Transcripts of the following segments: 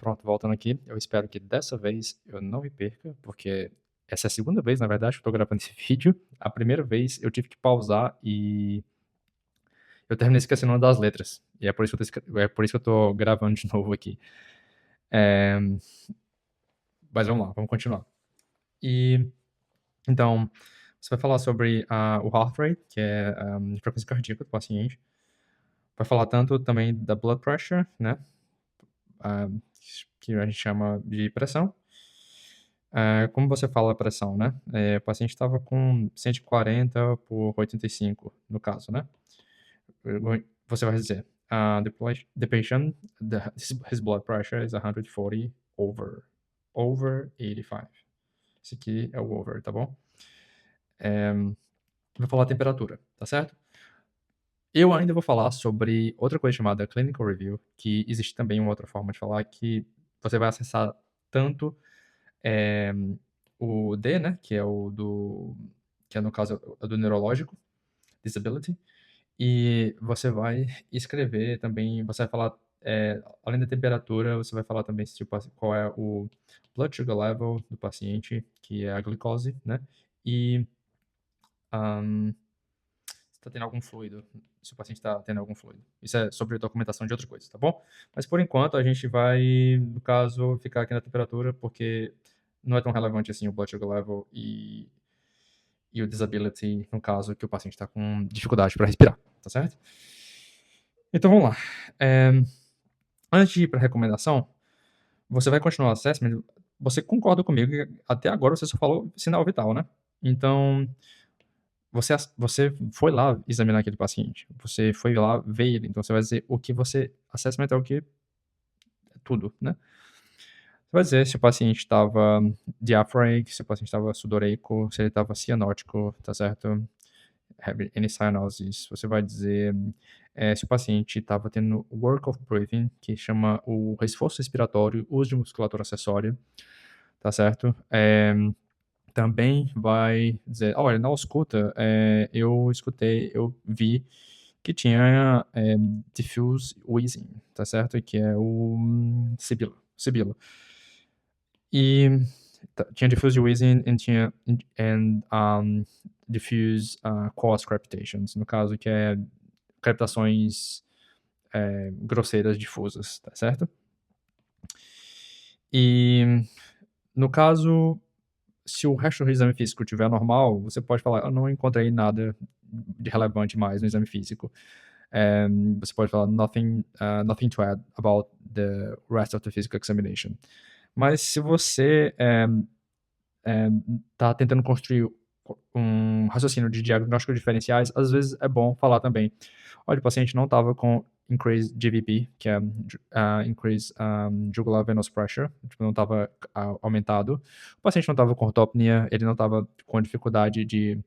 Pronto, voltando aqui, eu espero que dessa vez eu não me perca, porque essa é a segunda vez, na verdade, que eu tô gravando esse vídeo. A primeira vez eu tive que pausar e eu terminei esquecendo uma das letras. E é por isso que é por isso que eu tô gravando de novo aqui. É, Mas vamos lá, vamos continuar. E então, você vai falar sobre o heart rate, que é a frequência cardíaca do paciente. Vai falar tanto também da blood pressure, né? ah, que a gente chama de pressão. Como você fala a pressão, né? O paciente estava com 140 por 85, no caso, né? Você vai dizer, the patient, his blood pressure is 140 over 85. Esse aqui é o over, tá bom? Vou falar a temperatura, tá certo? Eu ainda vou falar sobre outra coisa chamada clinical review, que existe também uma outra forma de falar que você vai acessar tanto é, o D, né, que é no caso é do neurológico, disability, e você vai escrever também, você vai falar, além da temperatura, você vai falar também tipo, qual é o blood sugar level do paciente, que é a glicose, né, e se está tendo algum fluido, se o paciente está tendo algum fluido. Isso é sobre documentação de outra coisa, tá bom? Mas por enquanto a gente vai, no caso, ficar aqui na temperatura, porque não é tão relevante assim o blood sugar level e o disability, no caso, que o paciente está com dificuldade para respirar, tá certo? Então vamos lá. Antes de ir para a recomendação, você vai continuar o assessment. Você concorda comigo que até agora você só falou sinal vital, né? Então, você foi lá examinar aquele paciente, você foi lá ver ele, então você vai dizer o que você. Assessment é o que? É tudo, né? Você vai dizer se o paciente estava diaphragmic, se o paciente estava sudoreico, se ele estava cianótico, tá certo? Have any cyanosis. Você vai dizer se o paciente estava tendo work of breathing, que chama o esforço respiratório, uso de musculatura acessória, tá certo? Também vai dizer, olha, na ausculta, eu vi que tinha diffuse wheezing, tá certo? Que é o sibilo. E tinha diffuse wheezing e tinha diffuse coarse crepitations, no caso que é crepitações grosseiras difusas, tá certo? E no caso, se o resto do exame físico estiver normal, você pode falar, eu não encontrei nada de relevante mais no exame físico. Você pode falar nothing to add about the rest of the physical examination. Mas se você está tentando construir um raciocínio de diagnóstico diferenciais, às vezes é bom falar também, olha, o paciente não estava com increased GVP, que é increased jugular venous pressure, tipo, não estava aumentado. O paciente não estava com ortopnia, ele não estava com dificuldade de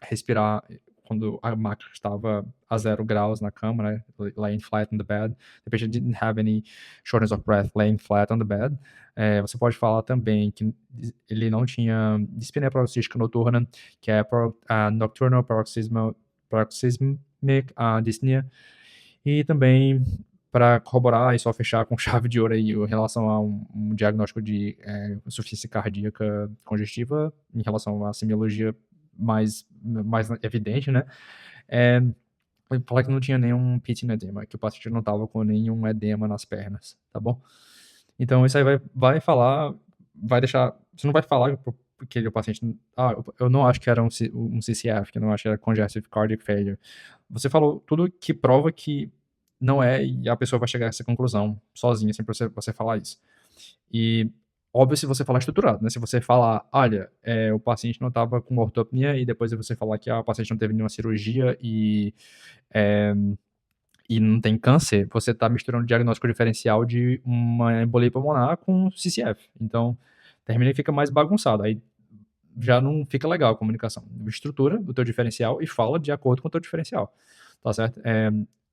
respirar quando a maca estava a 0 graus na cama, né, laying flat on the bed. The patient didn't have any shortness of breath laying flat on the bed. Você pode falar também que ele não tinha dispneia paroxística noturna, que é nocturnal paroxysmic dyspnea. E também, para corroborar e só fechar com chave de ouro aí em relação a um diagnóstico de insuficiência cardíaca congestiva, em relação à semiologia mais evidente, né? Falar que não tinha nenhum pitting edema, que o paciente não estava com nenhum edema nas pernas, tá bom? Então, isso aí vai falar, vai deixar. Você não vai falar porque o paciente. Eu não acho que era um CCF, que eu não acho que era congestive cardiac failure. Você falou tudo que prova que não é, e a pessoa vai chegar a essa conclusão sozinha, sem você falar isso. E, óbvio, se você falar estruturado, né? Se você falar, olha, o paciente não estava com ortopnia, e depois você falar que o paciente não teve nenhuma cirurgia e não tem câncer, você está misturando o diagnóstico diferencial de uma embolia pulmonar com CCF. Então, termina e fica mais bagunçado. Aí já não fica legal a comunicação. Estrutura o teu diferencial e fala de acordo com o teu diferencial. Tá certo?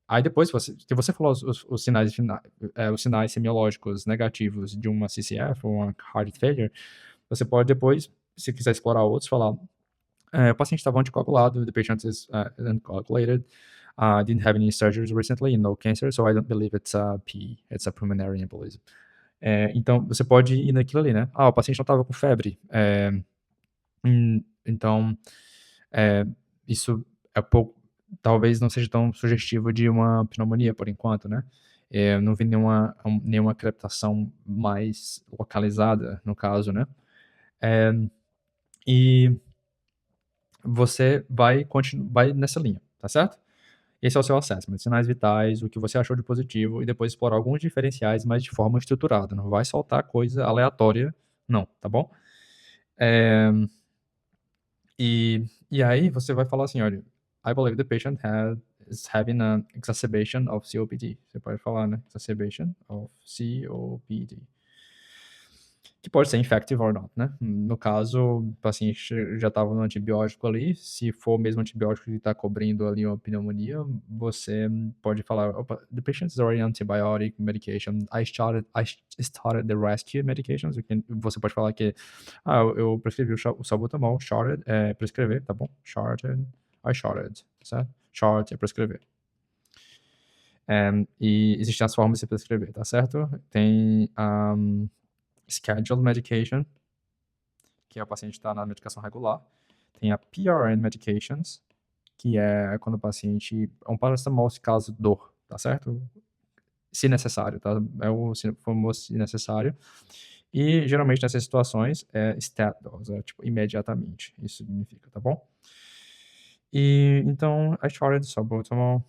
Aí depois, se você falou os sinais semiológicos negativos de uma CCF ou uma heart failure, você pode depois, se quiser explorar outros, falar o paciente estava anticoagulado, the patient is uncoagulated, didn't have any surgeries recently, no cancer, so I don't believe it's a PE, it's a pulmonary embolism. Então, você pode ir naquilo ali, né? O paciente não estava com febre. Então, é, isso é pouco, talvez não seja tão sugestivo de uma pneumonia por enquanto, né? Eu não vi nenhuma crepitação mais localizada, no caso, né? É, e você vai nessa linha, tá certo? Esse é o seu assessment, sinais vitais, o que você achou de positivo, e depois explorar alguns diferenciais, mas de forma estruturada. Não vai soltar coisa aleatória, não, tá bom? É, e aí você vai falar assim, olha, I believe the patient is having an exacerbation of COPD. Você pode falar, né? Exacerbation of COPD. Que pode ser infective or not, né? No caso, o paciente já estava no antibiótico ali, se for o mesmo antibiótico que está cobrindo ali uma pneumonia, você pode falar, opa, the patient is already on antibiotic medication, I started the rescue medications, você pode falar que, eu prescrevi o salbutamol, started, prescrever, tá bom? I started, certo? Chart é prescrever. E existem as formas de prescrever, tá certo? Tem scheduled medication, que é o paciente está na medicação regular. Tem a PRN medications, que é quando o paciente é um paracetamol se caso dor, tá certo? Se necessário, tá? É o famoso se necessário. E geralmente nessas situações é stat dose, é tipo imediatamente, isso significa, tá bom? E então a história do salbutamol,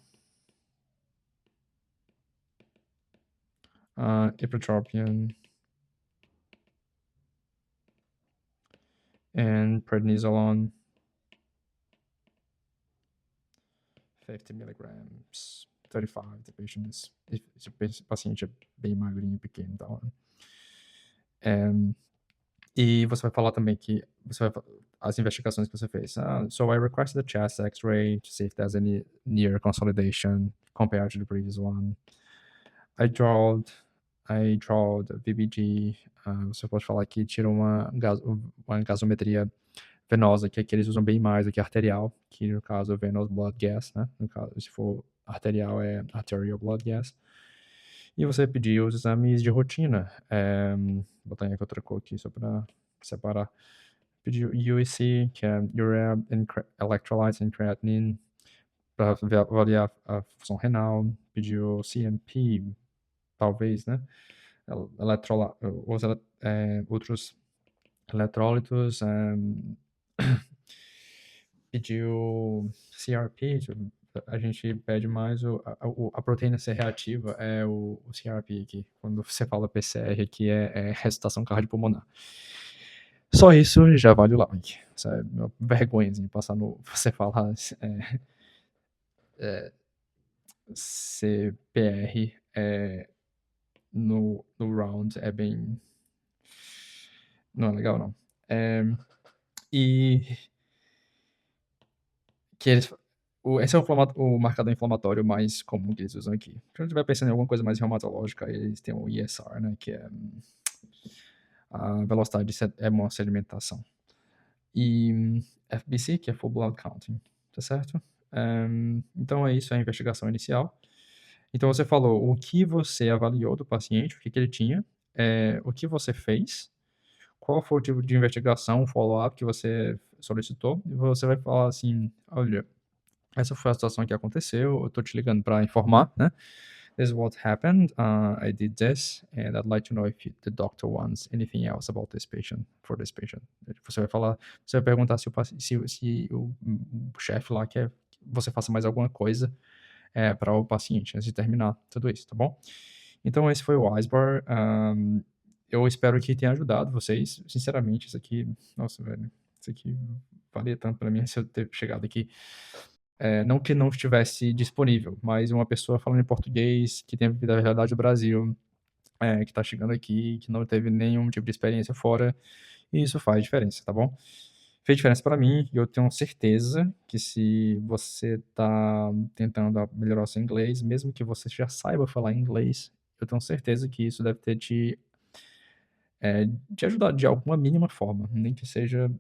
ipratropium and prednisolone 50 milligrams, 35, the patient is, se o paciente é bem magrinho, pequeno e tal, né? E você vai falar também que as investigações que você fez. So I requested a chest X-ray to see if there's any near consolidation compared to the previous one. I drawed VBG. Você pode falar que tira uma gasometria venosa, que aqui eles usam bem mais do que arterial, que no caso é venous blood gas, né? No caso, se for arterial, é arterial blood gas. E você pediu os exames de rotina. Vou botar em outra cor aqui só para separar. Pediu UEC, que é urea, electrolytes e creatinine, para avaliar a função renal. Pediu CMP, talvez, né? Outros eletrólitos. Pediu CRP, a gente pede mais a proteína C reativa, é o CRP aqui. Quando você fala PCR aqui, é ressuscitação cardiopulmonar. Só isso já vale o like. Isso é uma vergonhazinha passar no. Você falar CPR no round é bem. Não é legal, não. E que eles. Esse é o marcador inflamatório mais comum que eles usam aqui. Se a gente estiver pensando em alguma coisa mais reumatológica, eles têm o ESR, né? Que é a velocidade de sedimentação. E FBC, que é Full Blood Counting, tá certo? Então é isso, é a investigação inicial. Então você falou o que você avaliou do paciente, o que ele tinha, o que você fez, qual foi o tipo de investigação, follow-up que você solicitou, e você vai falar assim, olha, essa foi a situação que aconteceu, eu tô te ligando para informar, né? This is what happened. I did this, and I'd like to know if the doctor wants anything else about this patient, for this patient. Você vai falar, você vai perguntar se o chefe lá quer que você faça mais alguma coisa para o paciente, antes de terminar tudo isso, tá bom? Então, esse foi o Icebar. Eu espero que tenha ajudado vocês. Sinceramente, isso aqui, nossa, velho, isso aqui valia tanto para mim se eu ter chegado aqui. Não que não estivesse disponível, mas uma pessoa falando em português, que tem vivido a realidade do Brasil, que está chegando aqui, que não teve nenhum tipo de experiência fora, e isso faz diferença, tá bom? Fez diferença para mim, e eu tenho certeza que se você está tentando melhorar o seu inglês, mesmo que você já saiba falar inglês, eu tenho certeza que isso deve ter te ajudado de alguma mínima forma, nem que seja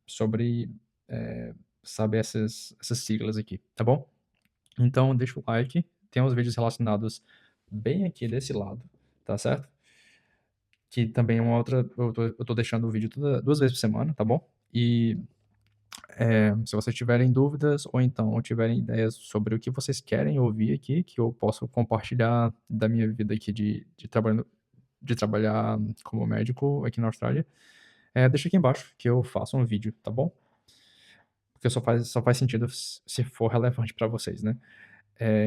sobre saber essas siglas aqui, tá bom? Então, deixa o like. Tem uns vídeos relacionados bem aqui desse lado, tá certo? que também é uma outra. Eu tô deixando o vídeo 2 vezes por semana, tá bom? E se vocês tiverem dúvidas ou então tiverem ideias sobre o que vocês querem ouvir aqui, que eu posso compartilhar da minha vida aqui de trabalhar como médico aqui na Austrália, deixa aqui embaixo que eu faço um vídeo, tá bom? Porque só faz sentido se for relevante para vocês, né?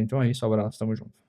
Então é isso, abraço, tamo junto.